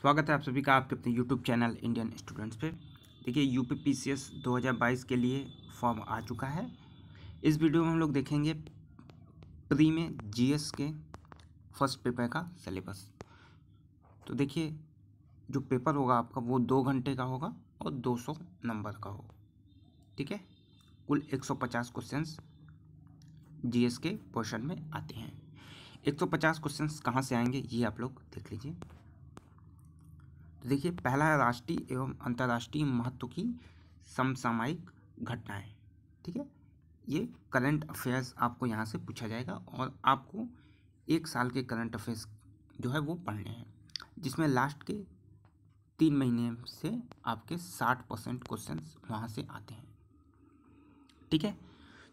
स्वागत है आप सभी का आपके अपने यूट्यूब चैनल इंडियन स्टूडेंट्स पे। देखिए यूपीपीसीएस 2022 के लिए फॉर्म आ चुका है। इस वीडियो में हम लोग देखेंगे प्री में जीएस के फर्स्ट पेपर का सिलेबस। तो देखिए जो पेपर होगा आपका वो 2 घंटे का होगा और 200 नंबर का होगा। ठीक है, कुल 150 क्वेश्चंस जीएस के पोर्शन में आते हैं। 150 क्वेश्चंस कहाँ से आएंगे ये आप लोग देख लीजिए। तो देखिए पहला है राष्ट्रीय एवं अंतर्राष्ट्रीय महत्व की समसामयिक घटनाएं। ठीक है, ये करंट अफेयर्स आपको यहाँ से पूछा जाएगा और आपको 1 साल के करंट अफेयर्स जो है वो पढ़ने हैं, जिसमें लास्ट के 3 महीने से आपके 60% क्वेश्चन वहाँ से आते हैं। ठीक है,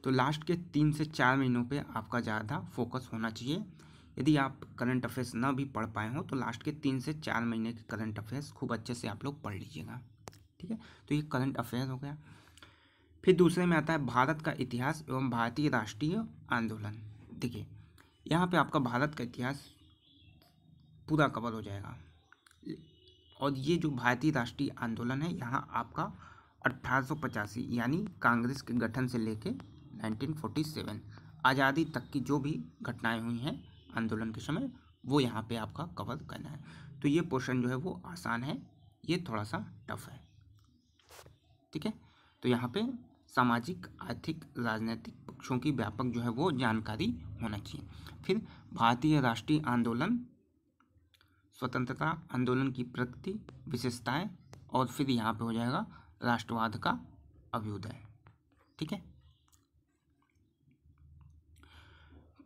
तो लास्ट के 3 से 4 महीनों पे आपका ज़्यादा फोकस होना चाहिए। यदि आप करंट अफेयर्स ना भी पढ़ पाए हो तो लास्ट के 3 से 4 महीने के करंट अफेयर्स खूब अच्छे से आप लोग पढ़ लीजिएगा। ठीक है, तो ये करंट अफेयर्स हो गया। फिर दूसरे में आता है भारत का इतिहास एवं भारतीय राष्ट्रीय आंदोलन। देखिए यहाँ पे आपका भारत का इतिहास पूरा कवर हो जाएगा और ये जो भारतीय राष्ट्रीय आंदोलन है यहाँ आपका 1885 यानी कांग्रेस के गठन से लेके 1947 आज़ादी तक की जो भी घटनाएं हुई हैं आंदोलन के समय वो यहाँ पे आपका कवर करना है। तो ये पोर्शन जो है वो आसान है, ये थोड़ा सा टफ है। ठीक है, तो यहाँ पे सामाजिक आर्थिक राजनीतिक पक्षों की व्यापक जो है वो जानकारी होना चाहिए। फिर भारतीय राष्ट्रीय आंदोलन, स्वतंत्रता आंदोलन की प्रगति विशेषताएं और फिर यहाँ पे हो जाएगा राष्ट्रवाद का अभ्युदय। ठीक है,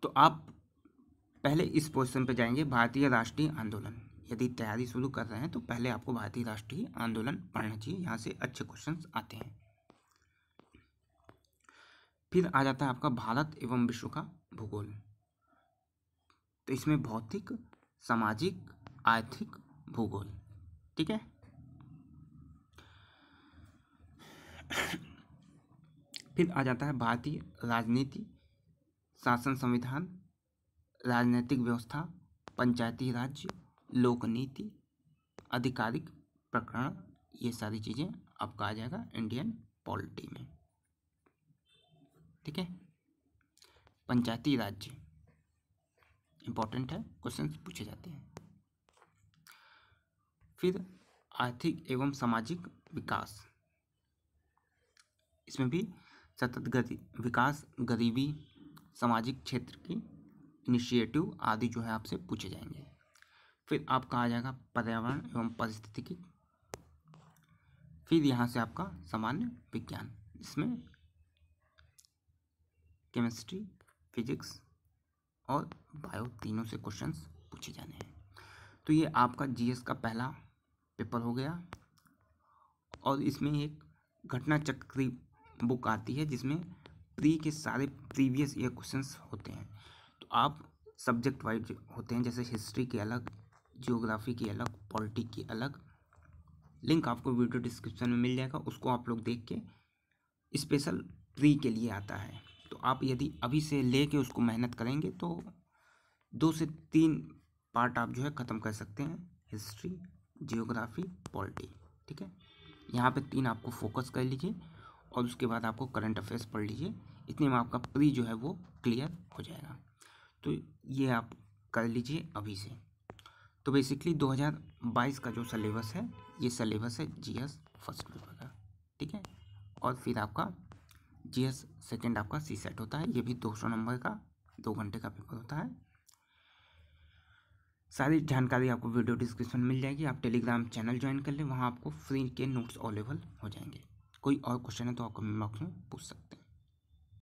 तो आप पहले इस पोजीशन पे जाएंगे भारतीय राष्ट्रीय आंदोलन। यदि तैयारी शुरू कर रहे हैं तो पहले आपको भारतीय राष्ट्रीय आंदोलन पढ़ना चाहिए, यहाँ से अच्छे क्वेश्चंस आते हैं। फिर आ जाता है आपका भारत एवं विश्व का भूगोल। तो इसमें भौतिक सामाजिक आर्थिक भूगोल। ठीक है, फिर आ जाता है भारतीय राजनीति, शासन संविधान, राजनीतिक व्यवस्था, पंचायती राज्य, लोक नीति, आधिकारिक प्रकरण, ये सारी चीज़ें आपका आ जाएगा इंडियन पॉलिटी में। ठीक है, पंचायती राज्य इंपॉर्टेंट है, क्वेश्चंस पूछे जाते हैं। फिर आर्थिक एवं सामाजिक विकास, इसमें भी सतत विकास, गरीबी, सामाजिक क्षेत्र की इनिशिएटिव आदि जो है आपसे पूछे जाएंगे। फिर आपका आ जाएगा पर्यावरण एवं पारिस्थितिकी। फिर यहाँ से आपका सामान्य विज्ञान, जिसमें केमिस्ट्री, फिजिक्स और बायो तीनों से क्वेश्चंस पूछे जाने हैं। तो ये आपका जीएस का पहला पेपर हो गया और इसमें एक घटना चक्र बुक आती है जिसमें प्री के सारे प्रीवियस ईयर क्वेश्चंस होते हैं। तो आप सब्जेक्ट वाइज होते हैं, जैसे हिस्ट्री के अलग, जियोग्राफी की अलग, पॉलिटी की अलग। लिंक आपको वीडियो डिस्क्रिप्शन में मिल जाएगा, उसको आप लोग देख के स्पेशल प्री के लिए आता है। तो आप यदि अभी से ले के उसको मेहनत करेंगे तो 2 से 3 पार्ट आप जो है ख़त्म कर सकते हैं, हिस्ट्री, जियोग्राफी, पॉलिटी। ठीक है, यहाँ पे 3 आपको फोकस कर लीजिए और उसके बाद आपको करंट अफेयर्स पढ़ लीजिए। इतने में आपका प्री जो है वो क्लियर हो जाएगा। तो ये आप कर लीजिए अभी से। तो बेसिकली 2022 का जो सिलेबस है ये सिलेबस है जीएस फर्स्ट पेपर का। ठीक है, और फिर आपका जीएस सेकंड आपका सी सेट होता है, ये भी 200 नंबर का 2 घंटे का पेपर होता है। सारी जानकारी आपको वीडियो डिस्क्रिप्शन में मिल जाएगी। आप टेलीग्राम चैनल ज्वाइन कर लें, वहाँ आपको फ्री के नोट्स अवेलेबल हो जाएंगे। कोई और क्वेश्चन है तो आप कमेंट बॉक्स में पूछ सकते हैं।